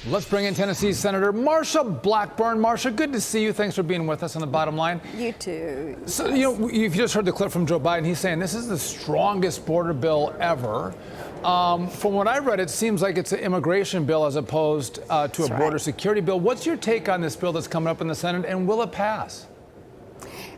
Let's bring in Tennessee Senator Marsha Blackburn. Marsha, good to see you. Thanks for being with us on the bottom line. You too. So, you've just heard the clip from Joe Biden. He's saying this is the strongest border bill ever. From what I read, it seems like it's an immigration bill as opposed to a border security bill. What's your take on this bill that's coming up in the Senate, and will it pass?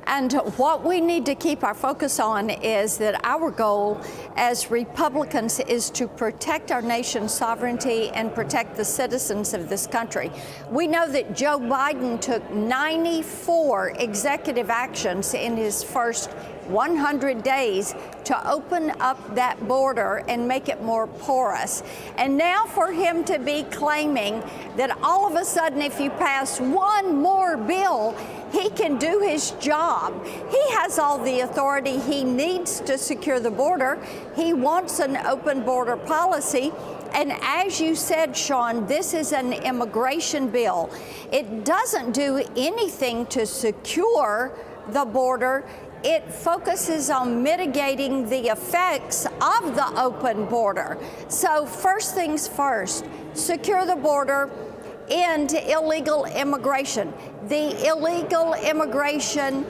And what we need to keep our focus on is that our goal as Republicans is to protect our nation's sovereignty and protect the citizens of this country. We know that Joe Biden took 94 executive actions in his first 100 days to open up that border and make it more porous. And now for him to be claiming that all of a sudden if you pass one more bill, he can do his job. He has all the authority he needs to secure the border. He wants an open border policy. And as you said, Sean, this is an immigration bill. It doesn't do anything to secure the border. It focuses on mitigating the effects of the open border. So first things first, secure the border, end illegal immigration. The illegal immigration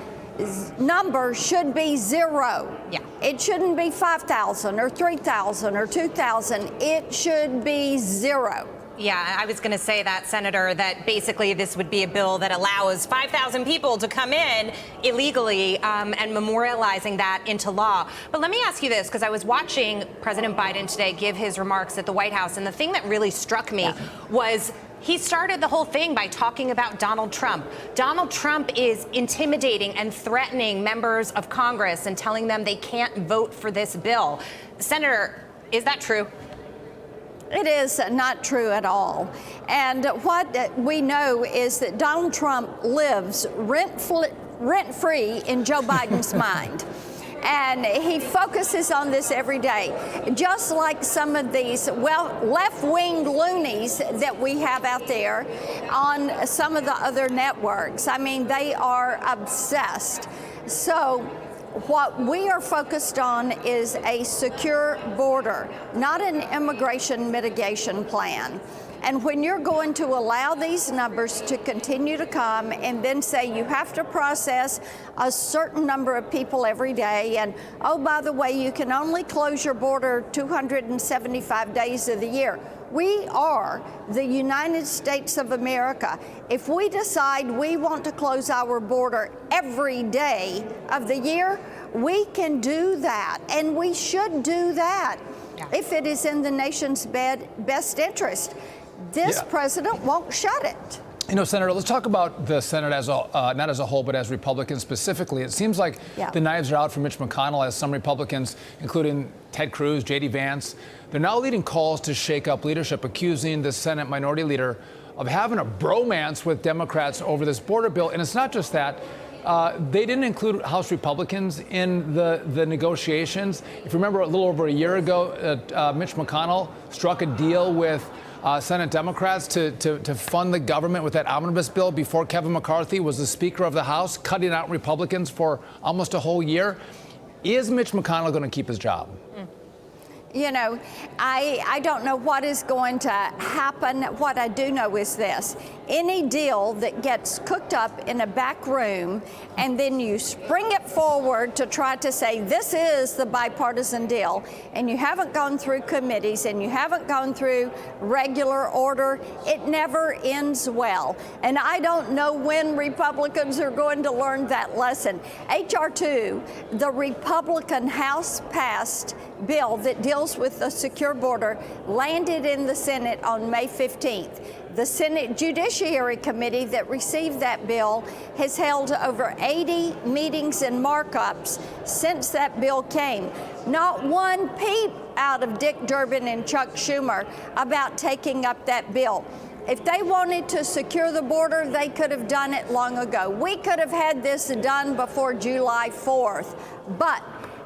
number should be zero. Yeah. It shouldn't be 5,000 or 3,000 or 2,000. It should be zero. Yeah, I was going to say that, Senator, that basically this would be a bill that allows 5,000 people to come in illegally and memorializing that into law. But let me ask you this, because I was watching President Biden today give his remarks at the White House, and the thing that really struck me was he started the whole thing by talking about Donald Trump. Donald Trump is intimidating and threatening members of Congress and telling them they can't vote for this bill. Senator, is that true? It is not true at all. And what we know is that Donald Trump lives rent-free in Joe Biden's mind. And he focuses on this every day, just like some of these, left-wing loonies that we have out there on some of the other networks. I mean, they are obsessed. So what we are focused on is a secure border, not an immigration mitigation plan. And when you're going to allow these numbers to continue to come and then say you have to process a certain number of people every day, and oh, by the way, you can only close your border 275 days of the year. We are the United States of America. If we decide we want to close our border every day of the year, we can do that, and we should do that if it is in the nation's best interest. This president won't shut it. You know, Senator, let's talk about the Senate as a, not as a whole, but as Republicans specifically. It seems like the knives are out for Mitch McConnell, as some Republicans, including Ted Cruz, J.D. Vance, they're now leading calls to shake up leadership, accusing the Senate Minority Leader of having a bromance with Democrats over this border bill. And it's not just that. They didn't include House Republicans in the negotiations. If you remember, a little over a year ago, Mitch McConnell struck a deal with Senate Democrats to fund the government with that omnibus bill before Kevin McCarthy was the Speaker of the House, cutting out Republicans for almost a whole year. Is Mitch McConnell going to keep his job? You know, I don't know what is going to happen. What I do know is this. Any deal that gets cooked up in a back room and then you spring it forward to try to say this is the bipartisan deal, and you haven't gone through committees and you haven't gone through regular order, it never ends well. And I don't know when Republicans are going to learn that lesson. H.R. 2, the Republican House passed bill that deals with the secure border, landed in the Senate on May 15th. The Senate Judiciary Committee that received that bill has held over 80 meetings and markups since that bill came. Not one peep out of Dick Durbin and Chuck Schumer about taking up that bill. If they wanted to secure the border, they could have done it long ago. We could have had this done before July 4th, but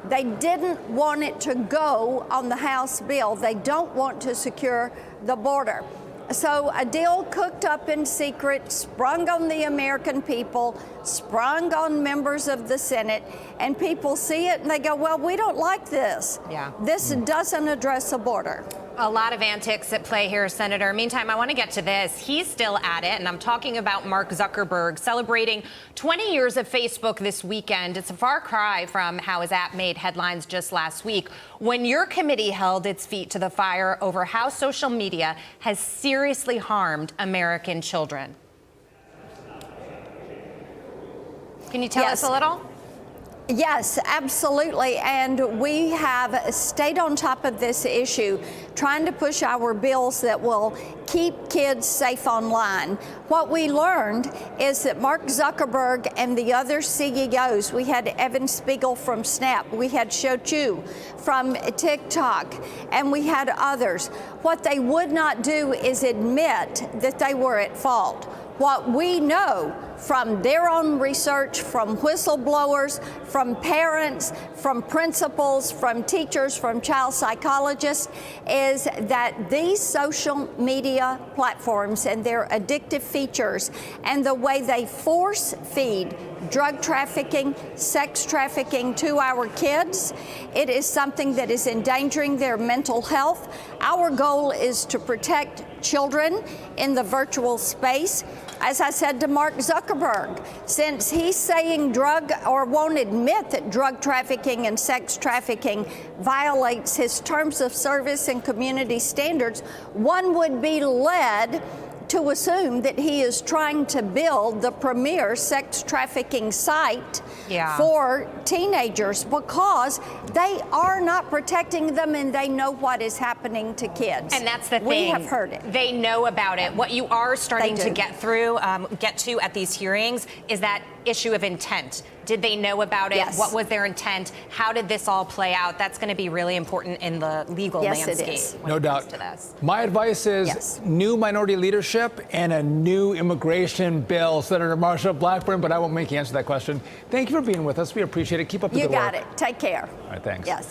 they didn't want it to go on the House bill. They don't want to secure the border. So a deal cooked up in secret, sprung on the American people, sprung on members of the Senate, and people see it and they go, well, we don't like this. Yeah. This doesn't address the border. A lot of antics at play here, Senator. Meantime, I want to get to this. He's still at it, and I'm talking about Mark Zuckerberg celebrating 20 years of Facebook this weekend. It's a far cry from how his app made headlines just last week, when your committee held its feet to the fire over how social media has seriously harmed American children. Can you tell us a little? Yes, absolutely. And we have stayed on top of this issue, trying to push our bills that will keep kids safe online. What we learned is that Mark Zuckerberg and the other CEOs, we had Evan Spiegel from Snap, we had Shochu from TikTok, and we had others. What they would not do is admit that they were at fault. What we know from their own research, from whistleblowers, from parents, from principals, from teachers, from child psychologists, is that these social media platforms and their addictive features and the way they force feed drug trafficking, sex trafficking to our kids, it is something that is endangering their mental health. Our goal is to protect children in the virtual space. As I said to Mark Zuckerberg, since he's saying won't admit that drug trafficking and sex trafficking violates his terms of service and community standards, one would be led to assume that he is trying to build the premier sex trafficking site for teenagers, because they are not protecting them and they know what is happening to kids. And that's the thing. We have heard it. They know about it. What you are starting to get to at these hearings is that issue of intent. Did they know about it? Yes. What was their intent? How did this all play out? That's going to be really important in the legal landscape. It is. No doubt. To this. My advice is new minority leadership and a new immigration bill, Senator Marsha Blackburn, but I won't make you answer that question. Thank you for being with us. We appreciate it. Keep up the good work. You got it. Take care. All right, thanks. Yes.